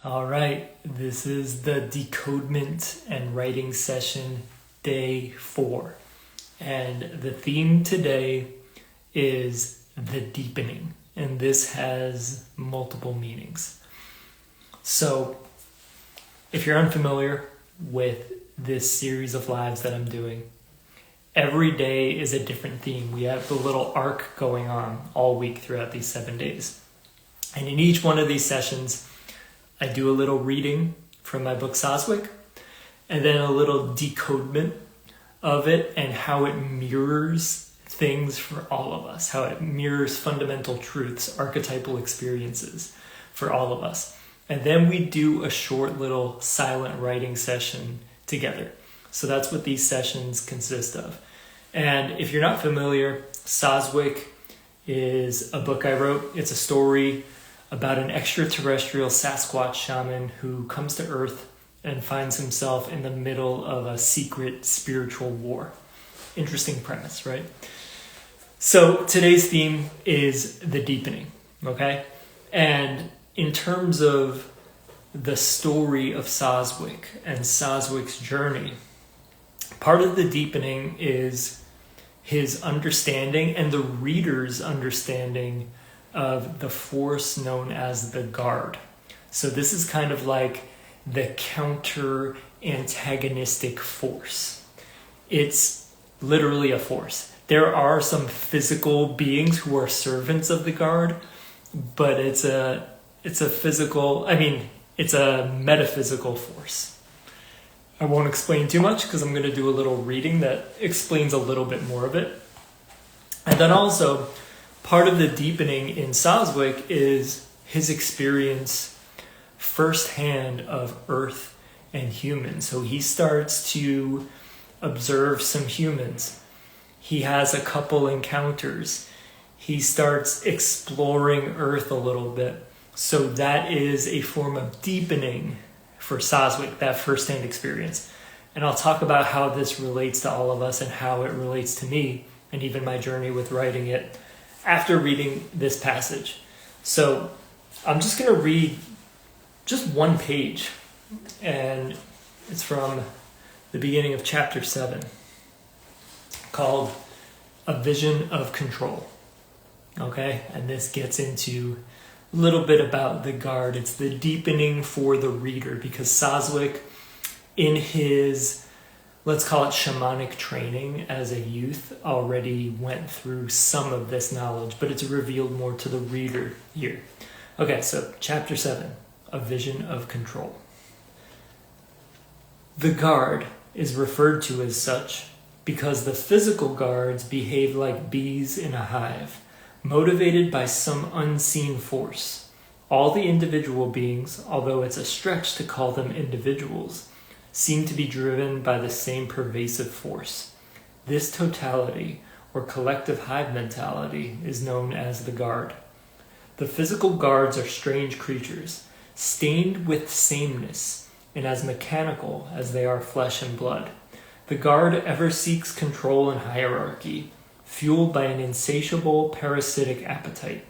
All right, this is the Decodement and writing session day 4. And the theme today is the deepening. And this has multiple meanings. So, if you're unfamiliar with this series of lives that I'm doing, every day is a different theme. We have the little arc going on all week throughout these 7 days. And in each one of these sessions, I do a little reading from my book Soswick, and then a little decodement of it and how it mirrors things for all of us, how it mirrors fundamental truths, archetypal experiences for all of us. And then we do a short little silent writing session together. So that's what these sessions consist of. And if you're not familiar, Soswick is a book I wrote. It's a story about an extraterrestrial Sasquatch shaman who comes to Earth and finds himself in the middle of a secret spiritual war. Interesting premise, right? So today's theme is the deepening, okay? And in terms of the story of Soswick and Soswick's journey, part of the deepening is his understanding and the reader's understanding of the force known as the guard. So this is kind of like the counter antagonistic force. It's literally a force. There are some physical beings who are servants of the guard, but it's a metaphysical force. I won't explain too much because I'm going to do a little reading that explains a little bit more of it. And then also, part of the deepening in Soswick is his experience firsthand of Earth and humans. So he starts to observe some humans. He has a couple encounters. He starts exploring Earth a little bit. So that is a form of deepening for Soswick, that firsthand experience. And I'll talk about how this relates to all of us and how it relates to me and even my journey with writing it after reading this passage. So I'm just going to read just one page, and it's from the beginning of chapter 7, called A Vision of Control. Okay, and this gets into a little bit about the guard. It's the deepening for the reader, because Soswick, in his, let's call it shamanic training as a youth, already went through some of this knowledge, but it's revealed more to the reader here. Okay, so chapter 7, A Vision of Control. The guard is referred to as such because the physical guards behave like bees in a hive, motivated by some unseen force. All the individual beings, although it's a stretch to call them individuals, seem to be driven by the same pervasive force. This totality, or collective hive mentality, is known as the guard. The physical guards are strange creatures, stained with sameness, and as mechanical as they are flesh and blood. The guard ever seeks control and hierarchy, fueled by an insatiable parasitic appetite.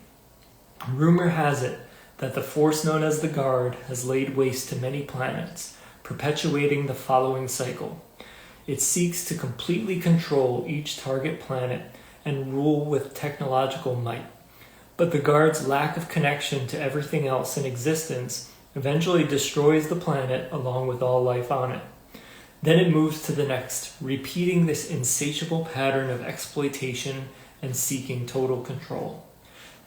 Rumor has it that the force known as the guard has laid waste to many planets, perpetuating the following cycle. It seeks to completely control each target planet and rule with technological might. But the guard's lack of connection to everything else in existence eventually destroys the planet along with all life on it. Then it moves to the next, repeating this insatiable pattern of exploitation and seeking total control.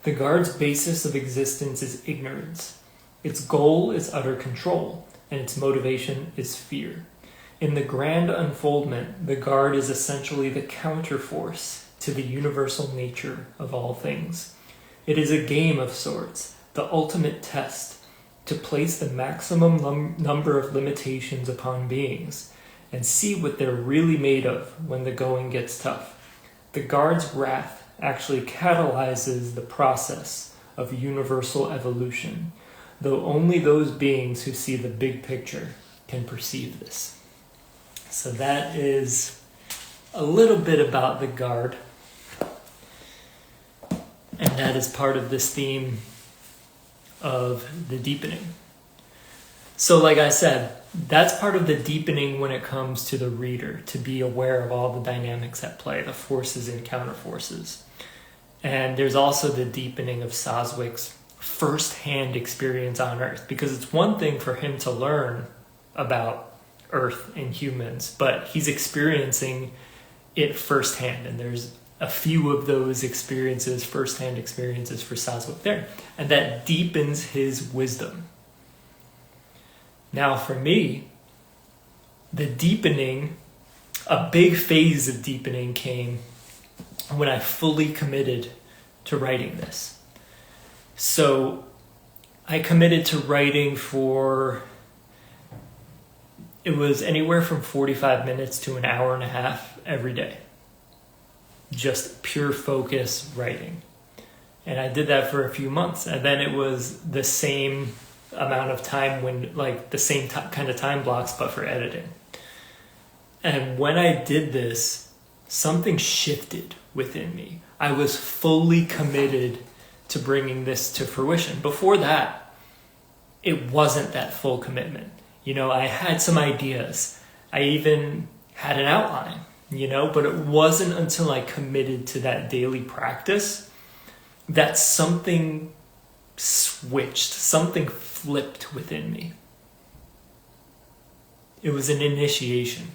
The guard's basis of existence is ignorance. Its goal is utter control, and its motivation is fear. In the grand unfoldment, the guard is essentially the counterforce to the universal nature of all things. It is a game of sorts, the ultimate test, to place the maximum number of limitations upon beings, and see what they're really made of when the going gets tough. The guard's wrath actually catalyzes the process of universal evolution, though only those beings who see the big picture can perceive this. So that is a little bit about the guard. And that is part of this theme of the deepening. So like I said, that's part of the deepening when it comes to the reader, to be aware of all the dynamics at play, the forces and counterforces. And there's also the deepening of Soswick's first-hand experience on Earth, because it's one thing for him to learn about Earth and humans, but he's experiencing it firsthand, and there's a few of those experiences, first-hand experiences for Soswick there, and that deepens his wisdom. Now for me, the deepening, a big phase of deepening came when I fully committed to writing this. So I committed to writing for, it was anywhere from 45 minutes to an hour and a half every day. Just pure focus writing. And I did that for a few months. And then it was the same amount of time when, like the same kind of time blocks, but for editing. And when I did this, something shifted within me. I was fully committed to bringing this to fruition. Before that, it wasn't that full commitment. You know, I had some ideas. I even had an outline, you know, but it wasn't until I committed to that daily practice that something switched, something flipped within me. It was an initiation.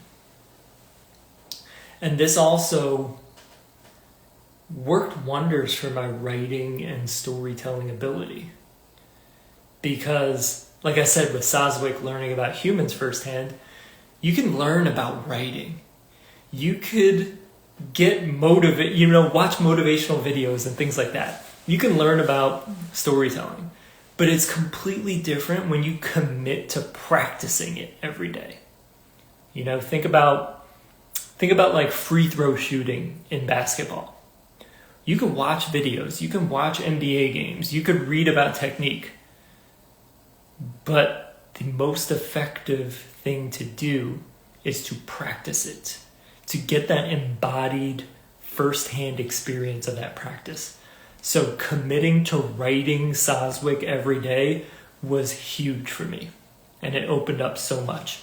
And this also worked wonders for my writing and storytelling ability. Because, like I said, with Soswick learning about humans firsthand, you can learn about writing. You could get motivated, you know, watch motivational videos and things like that. You can learn about storytelling, but it's completely different when you commit to practicing it every day. You know, think about like free throw shooting in basketball. You can watch videos, you can watch NBA games, you could read about technique, but the most effective thing to do is to practice it, to get that embodied first-hand experience of that practice. So committing to writing Soswick every day was huge for me, and it opened up so much.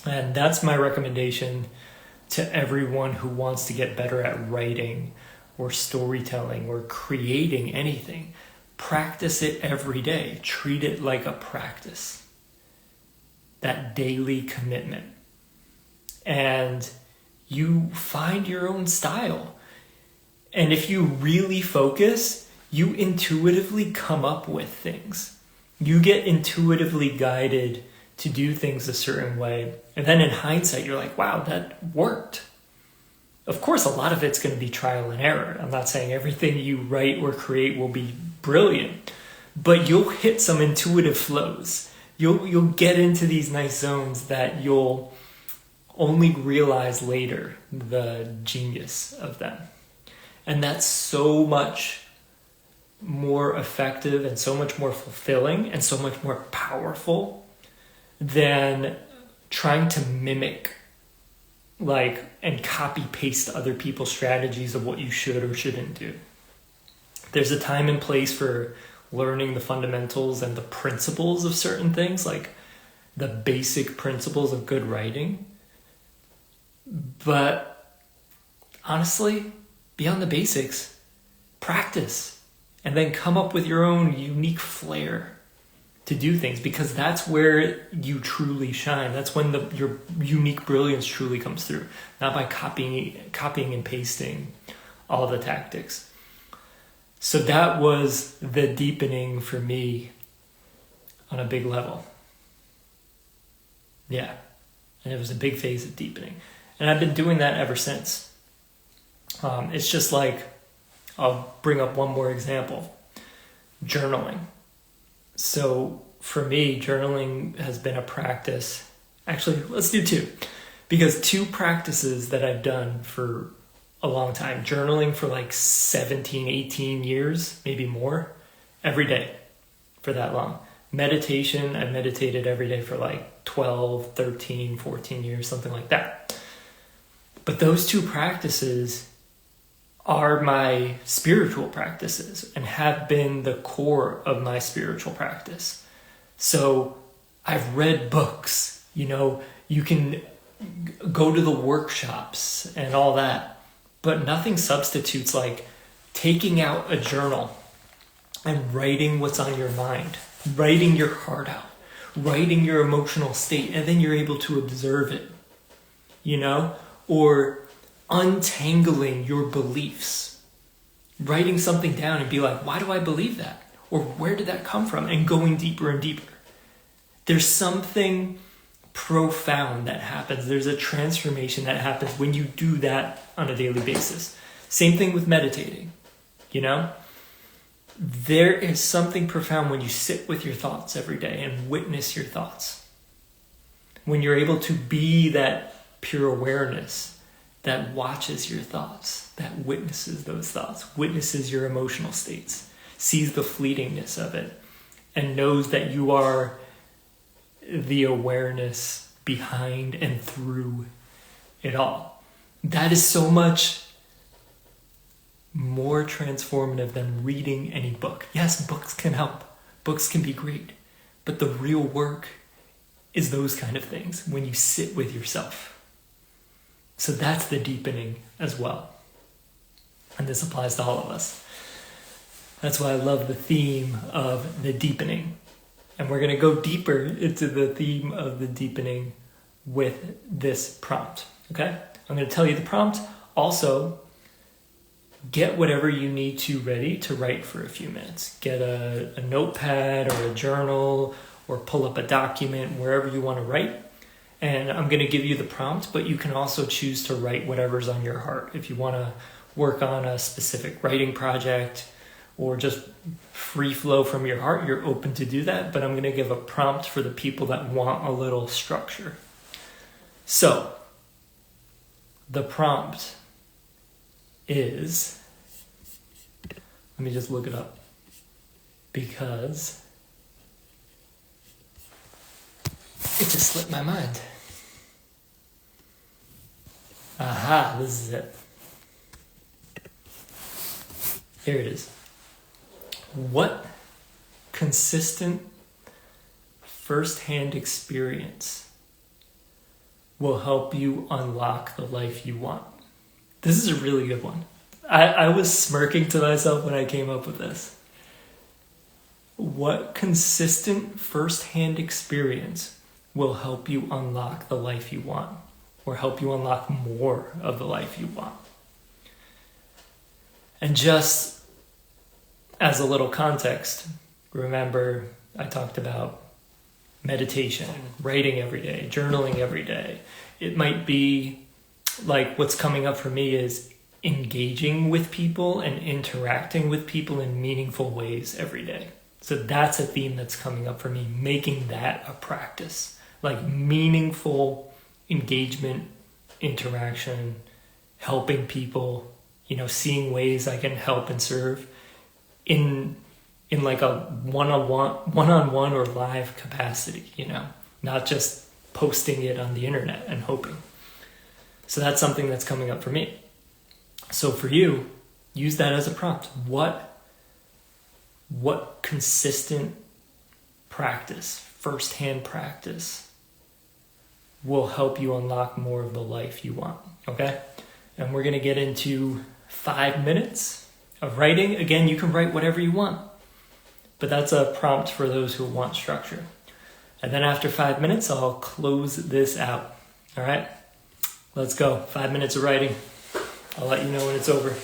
And that's my recommendation to everyone who wants to get better at writing or storytelling or creating anything. Practice it every day. Treat it like a practice. That daily commitment. And you find your own style. And if you really focus, you intuitively come up with things. You get intuitively guided to do things a certain way. And then in hindsight, you're like, wow, that worked. Of course, a lot of it's going to be trial and error. I'm not saying everything you write or create will be brilliant, but you'll hit some intuitive flows. You'll get into these nice zones that you'll only realize later the genius of them. And that's so much more effective and so much more fulfilling and so much more powerful than trying to mimic and copy paste other people's strategies of what you should or shouldn't do. There's a time and place for learning the fundamentals and the principles of certain things, like the basic principles of good writing. But honestly, beyond the basics, practice and then come up with your own unique flair to do things, because that's where you truly shine. That's when your unique brilliance truly comes through, not by copying and pasting all the tactics. So that was the deepening for me on a big level. Yeah, and it was a big phase of deepening. And I've been doing that ever since. It's just like, I'll bring up one more example. Journaling. So for me, journaling has been a practice. Actually, let's do two. Because two practices that I've done for a long time. Journaling for like 17, 18 years, maybe more, every day for that long. Meditation, I meditated every day for like 12, 13, 14 years, something like that. But those two practices are my spiritual practices and have been the core of my spiritual practice. So I've read books, you can go to the workshops and all that, but nothing substitutes like taking out a journal and writing what's on your mind, writing your heart out, writing your emotional state, and then you're able to observe it, or untangling your beliefs, writing something down and be like, why do I believe that? Or where did that come from? And going deeper and deeper. There's something profound that happens. There's a transformation that happens when you do that on a daily basis. Same thing with meditating, There is something profound when you sit with your thoughts every day and witness your thoughts. When you're able to be that pure awareness that watches your thoughts, that witnesses those thoughts, witnesses your emotional states, sees the fleetingness of it, and knows that you are the awareness behind and through it all. That is so much more transformative than reading any book. Yes, books can help. Books can be great. But the real work is those kind of things, when you sit with yourself. So that's the deepening as well. And this applies to all of us. That's why I love the theme of the deepening. And we're going to go deeper into the theme of the deepening with this prompt. Okay? I'm going to tell you the prompt. Also, get whatever you need to ready to write for a few minutes. Get a notepad or a journal, or pull up a document wherever you want to write. And I'm going to give you the prompt, but you can also choose to write whatever's on your heart. If you want to work on a specific writing project or just free flow from your heart, you're open to do that. But I'm going to give a prompt for the people that want a little structure. So, the prompt is, let me just look it up, because it just slipped my mind. Aha, this is it. Here it is. What consistent first-hand experience will help you unlock the life you want? This is a really good one. I was smirking to myself when I came up with this. What consistent first-hand experience will help you unlock the life you want, or help you unlock more of the life you want? And just as a little context, remember I talked about meditation, writing every day, journaling every day. It might be like, what's coming up for me is engaging with people and interacting with people in meaningful ways every day. So that's a theme that's coming up for me, making that a practice, like meaningful engagement, interaction, helping people, seeing ways I can help and serve in like a one-on-one or live capacity, not just posting it on the internet and hoping. So that's something that's coming up for me. So for you, use that as a prompt. What consistent practice, first-hand practice, will help you unlock more of the life you want, okay? And we're going to get into 5 minutes of writing. Again, you can write whatever you want, but that's a prompt for those who want structure. And then after 5 minutes, I'll close this out, all right? Let's go. 5 minutes of writing. I'll let you know when it's over.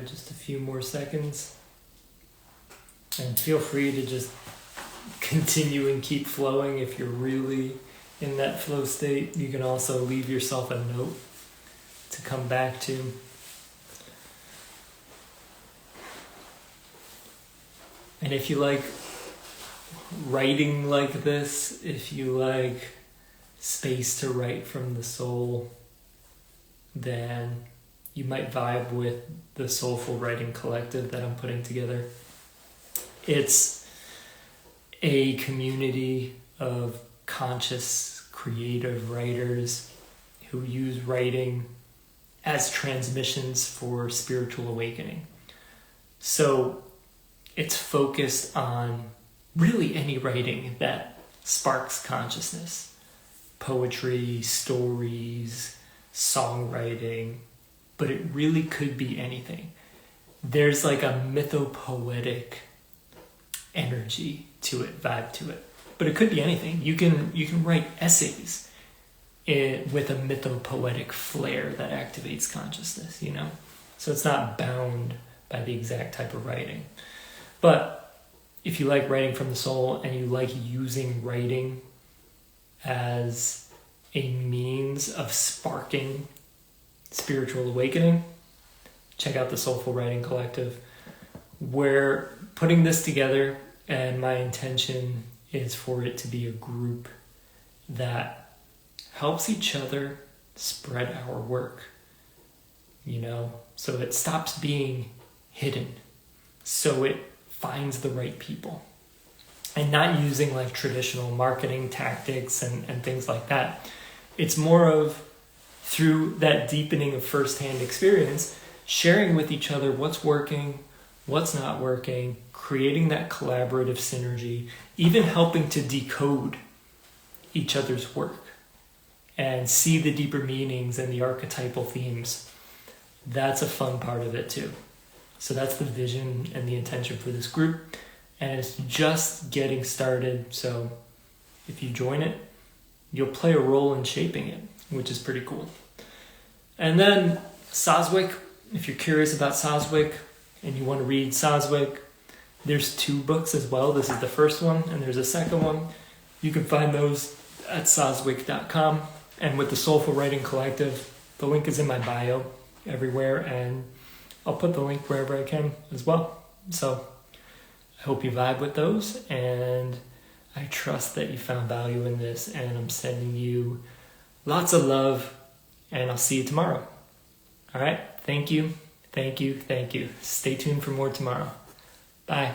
just a few more seconds. And feel free to just continue and keep flowing if you're really in that flow state. You can also leave yourself a note to come back to. And if you like writing like this, if you like space to write from the soul, then you might vibe with the Soulful Writing Collective that I'm putting together. It's a community of conscious, creative writers who use writing as transmissions for spiritual awakening. So it's focused on really any writing that sparks consciousness. Poetry, stories, songwriting, but it really could be anything. There's like a mythopoetic energy to it, vibe to it. But it could be anything. You can write essays with a mythopoetic flair that activates consciousness, you know? So it's not bound by the exact type of writing. But if you like writing from the soul and you like using writing as a means of sparking spiritual awakening, check out the Soulful Writing Collective. We're putting this together, and my intention is for it to be a group that helps each other spread our work, you know, so it stops being hidden, so it finds the right people, and not using like traditional marketing tactics and things like that. It's more of, through that deepening of firsthand experience, sharing with each other what's working, what's not working, creating that collaborative synergy, even helping to decode each other's work and see the deeper meanings and the archetypal themes. That's a fun part of it too. So that's the vision and the intention for this group. And it's just getting started. So if you join it, you'll play a role in shaping it, which is pretty cool. And then Soswick, if you're curious about Soswick and you want to read Soswick, there's 2 books as well. This is the first one, and there's a second one. You can find those at soswick.com. And with the Soulful Writing Collective, the link is in my bio everywhere, and I'll put the link wherever I can as well. So I hope you vibe with those, and I trust that you found value in this, and I'm sending you lots of love, and I'll see you tomorrow. All right? Thank you. Thank you. Thank you. Stay tuned for more tomorrow. Bye.